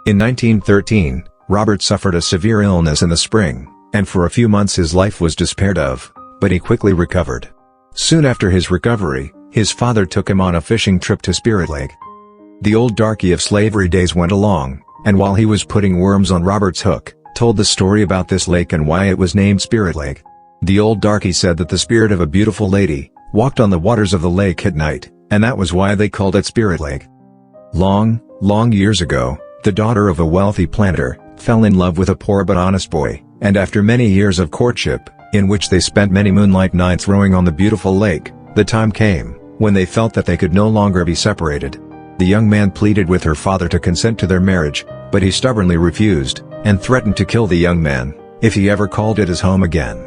In 1913, Robert suffered a severe illness in the spring, and for a few months his life was despaired of, but he quickly recovered. Soon after his recovery, his father took him on a fishing trip to Spirit Lake. The old darky of slavery days went along, and while he was putting worms on Robert's hook, told the story about this lake and why it was named Spirit Lake. The old darky said that the spirit of a beautiful lady walked on the waters of the lake at night, and that was why they called it Spirit Lake. Long years ago, the daughter of a wealthy planter fell in love with a poor but honest boy, and after many years of courtship, in which they spent many moonlight nights rowing on the beautiful lake, the time came when they felt that they could no longer be separated. The young man pleaded with her father to consent to their marriage, but he stubbornly refused, and threatened to kill the young man if he ever called it his home again.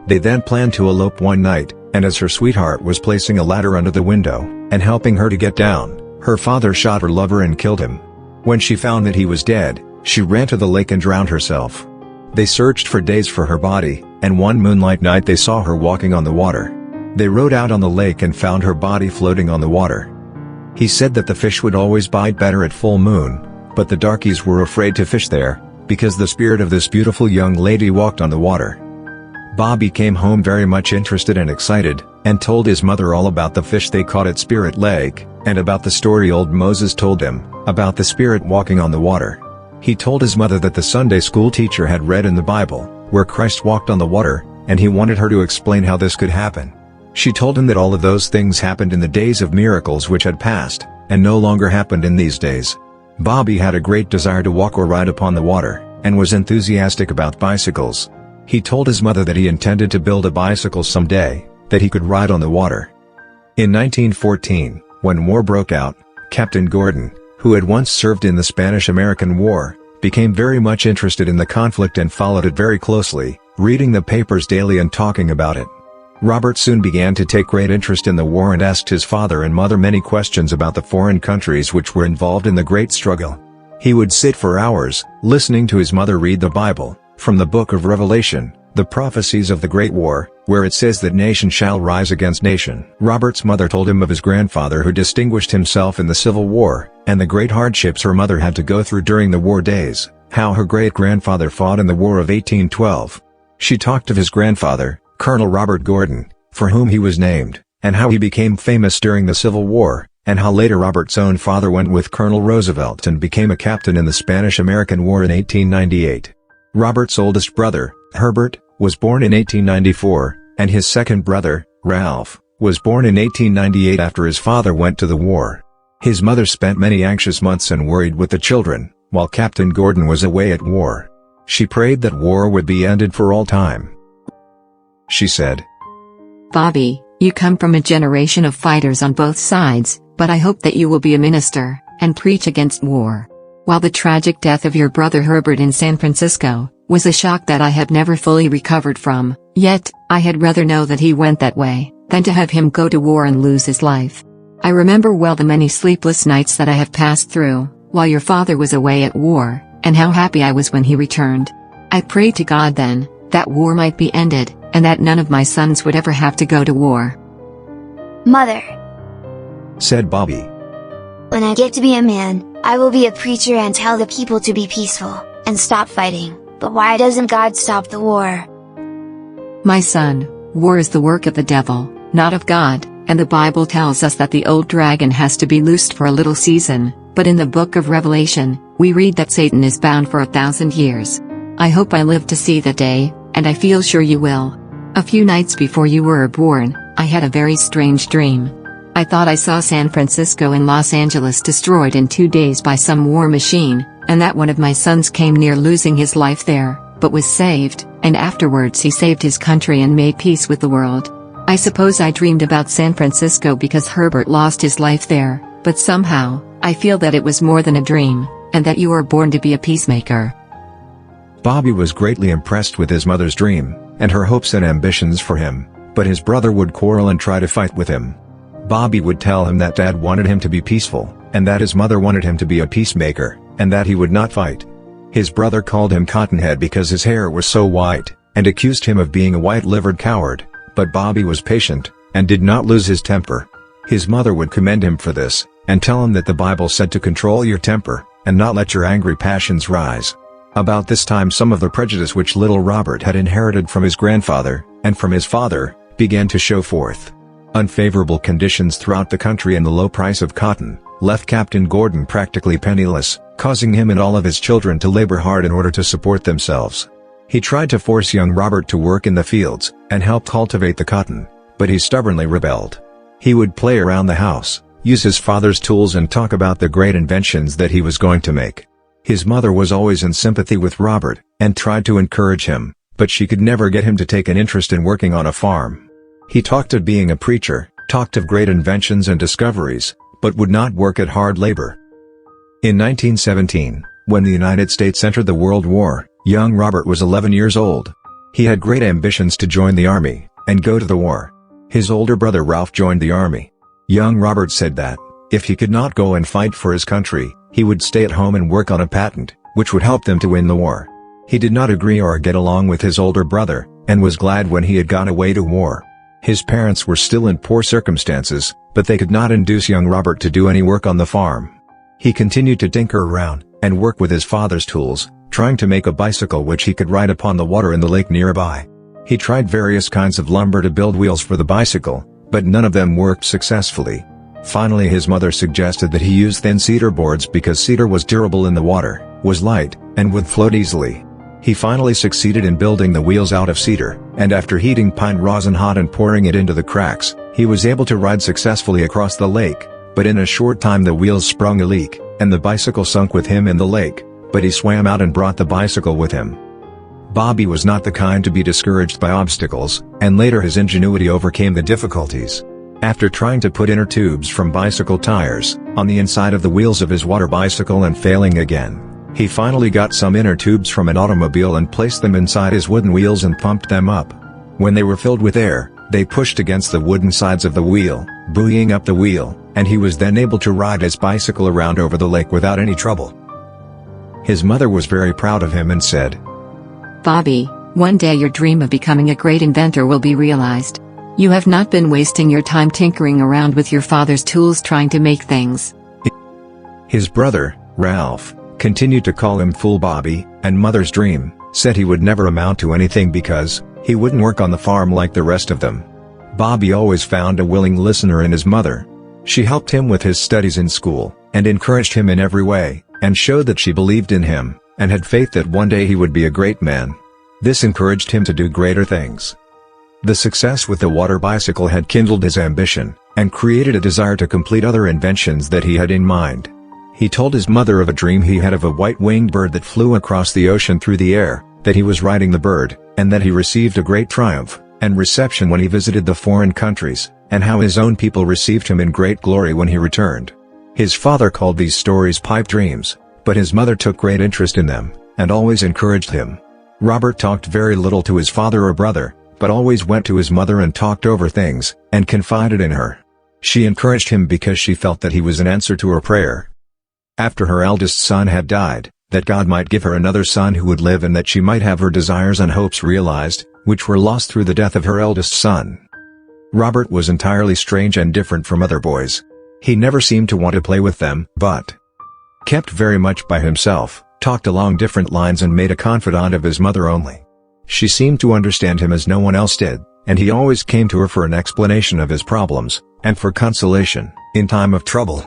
They then planned to elope one night, and as her sweetheart was placing a ladder under the window and helping her to get down, her father shot her lover and killed him. When she found that he was dead, she ran to the lake and drowned herself. They searched for days for her body, and one moonlight night they saw her walking on the water. They rowed out on the lake and found her body floating on the water. He said that the fish would always bite better at full moon, but the darkies were afraid to fish there, because the spirit of this beautiful young lady walked on the water. Bobby came home very much interested and excited, and told his mother all about the fish they caught at Spirit Lake, and about the story old Moses told him, about the spirit walking on the water. He told his mother that the Sunday school teacher had read in the Bible, where Christ walked on the water, and he wanted her to explain how this could happen. She told him that all of those things happened in the days of miracles which had passed, and no longer happened in these days. Bobby had a great desire to walk or ride upon the water, and was enthusiastic about bicycles. He told his mother that he intended to build a bicycle someday, that he could ride on the water. In 1914, when war broke out, Captain Gordon, who had once served in the Spanish-American War, became very much interested in the conflict and followed it very closely, reading the papers daily and talking about it. Robert soon began to take great interest in the war and asked his father and mother many questions about the foreign countries which were involved in the great struggle. He would sit for hours, listening to his mother read the Bible, from the book of Revelation, the prophecies of the Great War, where it says that nation shall rise against nation. Robert's mother told him of his grandfather who distinguished himself in the Civil War, and the great hardships her mother had to go through during the war days, how her great-grandfather fought in the War of 1812. She talked of his grandfather, Colonel Robert Gordon, for whom he was named, and how he became famous during the Civil War, and how later Robert's own father went with Colonel Roosevelt and became a captain in the Spanish-American War in 1898. Robert's oldest brother, Herbert, was born in 1894, and his second brother, Ralph, was born in 1898 after his father went to the war. His mother spent many anxious months and worried with the children, while Captain Gordon was away at war. She prayed that war would be ended for all time. She said, "Bobby, you come from a generation of fighters on both sides, but I hope that you will be a minister, and preach against war. While the tragic death of your brother Herbert in San Francisco was a shock that I have never fully recovered from, yet, I had rather know that he went that way, than to have him go to war and lose his life. I remember well the many sleepless nights that I have passed through, while your father was away at war, and how happy I was when he returned. I prayed to God then, that war might be ended, and that none of my sons would ever have to go to war." Mother, said Bobby, when I get to be a man, I will be a preacher and tell the people to be peaceful, and stop fighting, but why doesn't God stop the war? My son, war is the work of the devil, not of God, and the Bible tells us that the old dragon has to be loosed for a little season, but in the book of Revelation, we read that Satan is bound for 1,000 years. I hope I live to see that day, and I feel sure you will. A few nights before you were born, I had a very strange dream. I thought I saw San Francisco and Los Angeles destroyed in 2 days by some war machine, and that one of my sons came near losing his life there, but was saved, and afterwards he saved his country and made peace with the world. I suppose I dreamed about San Francisco because Herbert lost his life there, but somehow, I feel that it was more than a dream, and that you were born to be a peacemaker." Bobby was greatly impressed with his mother's dream, and her hopes and ambitions for him, but his brother would quarrel and try to fight with him. Bobby would tell him that Dad wanted him to be peaceful, and that his mother wanted him to be a peacemaker, and that he would not fight. His brother called him Cottonhead because his hair was so white, and accused him of being a white-livered coward, but Bobby was patient, and did not lose his temper. His mother would commend him for this, and tell him that the Bible said to control your temper, and not let your angry passions rise. About this time some of the prejudice which little Robert had inherited from his grandfather, and from his father, began to show forth. Unfavorable conditions throughout the country and the low price of cotton left Captain Gordon practically penniless, causing him and all of his children to labor hard in order to support themselves. He tried to force young Robert to work in the fields, and help cultivate the cotton, but he stubbornly rebelled. He would play around the house, use his father's tools and talk about the great inventions that he was going to make. His mother was always in sympathy with Robert, and tried to encourage him, but she could never get him to take an interest in working on a farm. He talked of being a preacher, talked of great inventions and discoveries, but would not work at hard labor. In 1917, when the United States entered the World War, young Robert was 11 years old. He had great ambitions to join the army, and go to the war. His older brother Ralph joined the army. Young Robert said that, if he could not go and fight for his country, he would stay at home and work on a patent, which would help them to win the war. He did not agree or get along with his older brother, and was glad when he had gone away to war. His parents were still in poor circumstances, but they could not induce young Robert to do any work on the farm. He continued to tinker around, and work with his father's tools, trying to make a bicycle which he could ride upon the water in the lake nearby. He tried various kinds of lumber to build wheels for the bicycle, but none of them worked successfully. Finally his mother suggested that he use thin cedar boards because cedar was durable in the water, was light, and would float easily. He finally succeeded in building the wheels out of cedar, and after heating pine rosin hot and pouring it into the cracks, he was able to ride successfully across the lake, but in a short time the wheels sprung a leak, and the bicycle sunk with him in the lake, but he swam out and brought the bicycle with him. Bobby was not the kind to be discouraged by obstacles, and later his ingenuity overcame the difficulties. After trying to put inner tubes from bicycle tires on the inside of the wheels of his water bicycle and failing again, he finally got some inner tubes from an automobile and placed them inside his wooden wheels and pumped them up. When they were filled with air, they pushed against the wooden sides of the wheel, buoying up the wheel, and he was then able to ride his bicycle around over the lake without any trouble. His mother was very proud of him and said, "Bobby, one day your dream of becoming a great inventor will be realized. You have not been wasting your time tinkering around with your father's tools trying to make things." His brother, Ralph, continued to call him Fool Bobby, and Mother's dream, said he would never amount to anything because he wouldn't work on the farm like the rest of them. Bobby always found a willing listener in his mother. She helped him with his studies in school, and encouraged him in every way, and showed that she believed in him, and had faith that one day he would be a great man. This encouraged him to do greater things. The success with the water bicycle had kindled his ambition, and created a desire to complete other inventions that he had in mind. He told his mother of a dream he had of a white-winged bird that flew across the ocean through the air, that he was riding the bird, and that he received a great triumph and reception when he visited the foreign countries, and how his own people received him in great glory when he returned. His father called these stories pipe dreams, but his mother took great interest in them, and always encouraged him. Robert talked very little to his father or brother, but always went to his mother and talked over things, and confided in her. She encouraged him because she felt that he was an answer to her prayer. After her eldest son had died, that God might give her another son who would live and that she might have her desires and hopes realized, which were lost through the death of her eldest son. Robert was entirely strange and different from other boys. He never seemed to want to play with them, but kept very much by himself, talked along different lines and made a confidant of his mother only. She seemed to understand him as no one else did, and he always came to her for an explanation of his problems, and for consolation in time of trouble.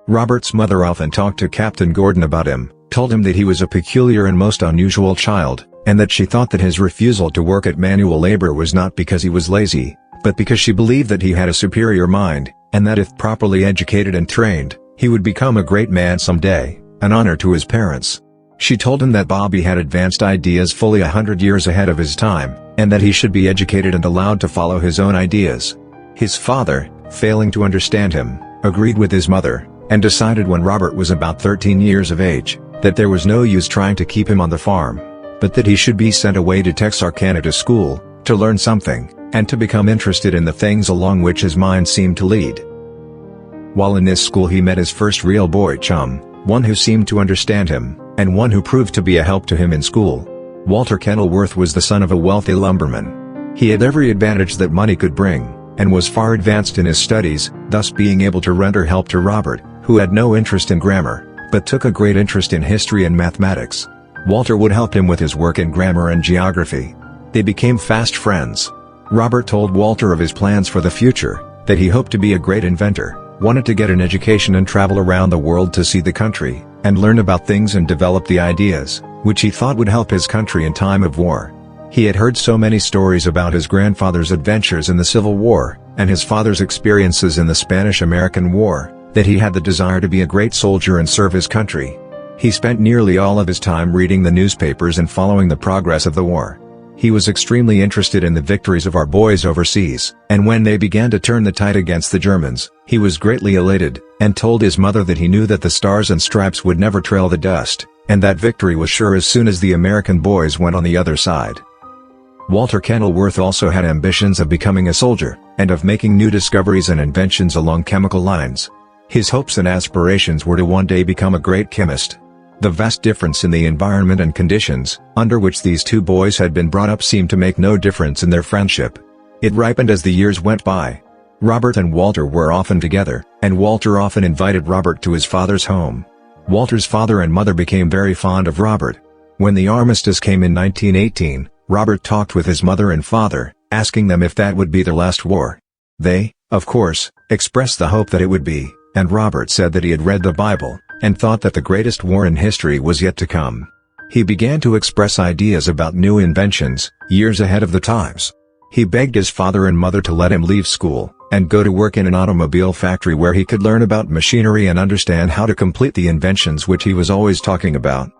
Robert's mother often talked to Captain Gordon about him, told him that he was a peculiar and most unusual child, and that she thought that his refusal to work at manual labor was not because he was lazy, but because she believed that he had a superior mind, and that if properly educated and trained, he would become a great man someday, an honor to his parents. She told him that Bobby had advanced ideas fully 100 years ahead of his time, and that he should be educated and allowed to follow his own ideas. His father, failing to understand him, agreed with his mother, and decided when Robert was about 13 years of age, that there was no use trying to keep him on the farm, but that he should be sent away to Texarkana to school, to learn something, and to become interested in the things along which his mind seemed to lead. While in this school he met his first real boy chum, one who seemed to understand him, and one who proved to be a help to him in school. Walter Kenilworth was the son of a wealthy lumberman. He had every advantage that money could bring, and was far advanced in his studies, thus being able to render help to Robert, who had no interest in grammar, but took a great interest in history and mathematics. Walter would help him with his work in grammar and geography. They became fast friends. Robert told Walter of his plans for the future, that he hoped to be a great inventor, wanted to get an education and travel around the world to see the country, and learn about things and develop the ideas, which he thought would help his country in time of war. He had heard so many stories about his grandfather's adventures in the Civil War, and his father's experiences in the Spanish-American War, that he had the desire to be a great soldier and serve his country. He spent nearly all of his time reading the newspapers and following the progress of the war. He was extremely interested in the victories of our boys overseas, and when they began to turn the tide against the Germans, he was greatly elated, and told his mother that he knew that the stars and stripes would never trail the dust, and that victory was sure as soon as the American boys went on the other side. Walter Kenilworth also had ambitions of becoming a soldier, and of making new discoveries and inventions along chemical lines. His hopes and aspirations were to one day become a great chemist. The vast difference in the environment and conditions under which these two boys had been brought up seemed to make no difference in their friendship. It ripened as the years went by. Robert and Walter were often together, and Walter often invited Robert to his father's home. Walter's father and mother became very fond of Robert. When the armistice came in 1918, Robert talked with his mother and father, asking them if that would be their last war. They, of course, expressed the hope that it would be, and Robert said that he had read the Bible, and thought that the greatest war in history was yet to come. He began to express ideas about new inventions, years ahead of the times. He begged his father and mother to let him leave school, and go to work in an automobile factory where he could learn about machinery and understand how to complete the inventions which he was always talking about.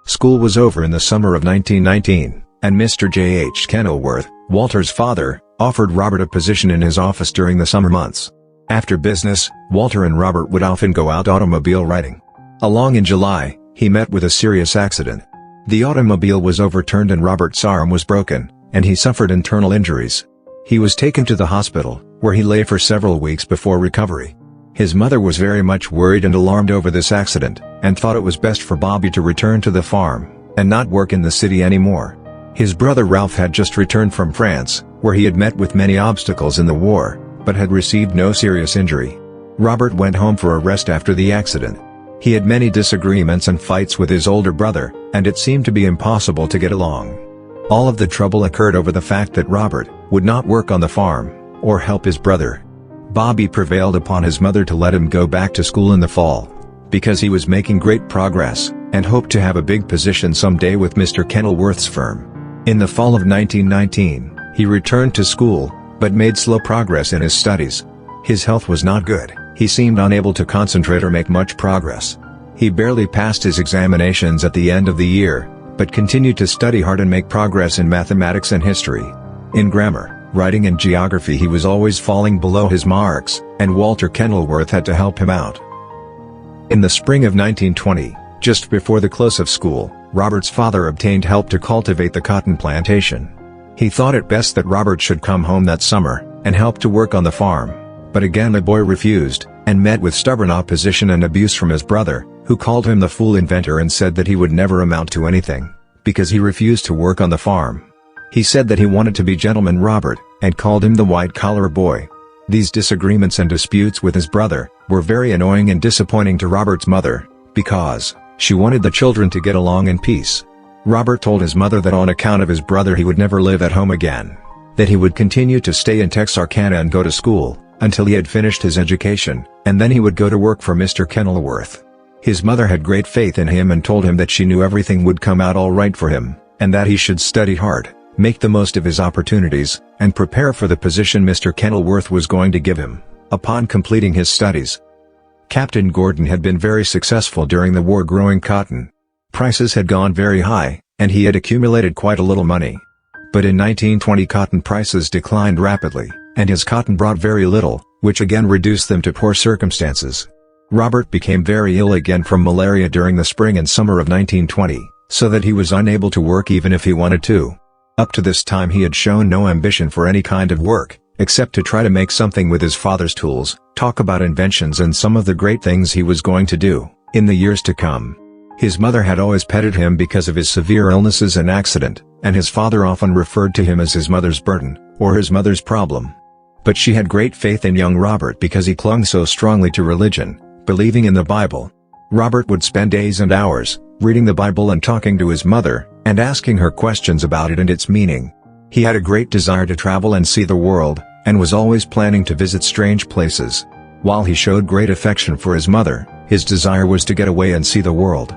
School was over in the summer of 1919, and Mr. J.H. Kenilworth, Walter's father, offered Robert a position in his office during the summer months. After business, Walter and Robert would often go out automobile riding. Along in July, he met with a serious accident. The automobile was overturned and Robert's arm was broken, and he suffered internal injuries. He was taken to the hospital, where he lay for several weeks before recovery. His mother was very much worried and alarmed over this accident, and thought it was best for Bobby to return to the farm, and not work in the city anymore. His brother Ralph had just returned from France, where he had met with many obstacles in the war, but had received no serious injury. Robert went home for a rest after the accident. He had many disagreements and fights with his older brother, and it seemed to be impossible to get along. All of the trouble occurred over the fact that Robert would not work on the farm, or help his brother. Bobby prevailed upon his mother to let him go back to school in the fall, because he was making great progress, and hoped to have a big position someday with Mr. Kenilworth's firm. In the fall of 1919, he returned to school, but made slow progress in his studies. His health was not good, he seemed unable to concentrate or make much progress. He barely passed his examinations at the end of the year, but continued to study hard and make progress in mathematics and history. In grammar, writing and geography he was always falling below his marks, and Walter Kenilworth had to help him out. In the spring of 1920, just before the close of school, Robert's father obtained help to cultivate the cotton plantation. He thought it best that Robert should come home that summer, and help to work on the farm, but again the boy refused, and met with stubborn opposition and abuse from his brother, who called him the fool inventor and said that he would never amount to anything, because he refused to work on the farm. He said that he wanted to be gentleman Robert, and called him the white-collar boy. These disagreements and disputes with his brother were very annoying and disappointing to Robert's mother, because she wanted the children to get along in peace. Robert told his mother that on account of his brother he would never live at home again, that he would continue to stay in Texarkana and go to school, until he had finished his education, and then he would go to work for Mr. Kenilworth. His mother had great faith in him and told him that she knew everything would come out all right for him, and that he should study hard, make the most of his opportunities, and prepare for the position Mr. Kenilworth was going to give him, upon completing his studies. Captain Gordon had been very successful during the war growing cotton. Prices had gone very high, and he had accumulated quite a little money. But in 1920 cotton prices declined rapidly, and his cotton brought very little, which again reduced them to poor circumstances. Robert became very ill again from malaria during the spring and summer of 1920, so that he was unable to work even if he wanted to. Up to this time he had shown no ambition for any kind of work, except to try to make something with his father's tools, talk about inventions and some of the great things he was going to do, in the years to come. His mother had always petted him because of his severe illnesses and accident, and his father often referred to him as his mother's burden, or his mother's problem. But she had great faith in young Robert because he clung so strongly to religion, believing in the Bible. Robert would spend days and hours, reading the Bible and talking to his mother, and asking her questions about it and its meaning. He had a great desire to travel and see the world, and was always planning to visit strange places. While he showed great affection for his mother, his desire was to get away and see the world.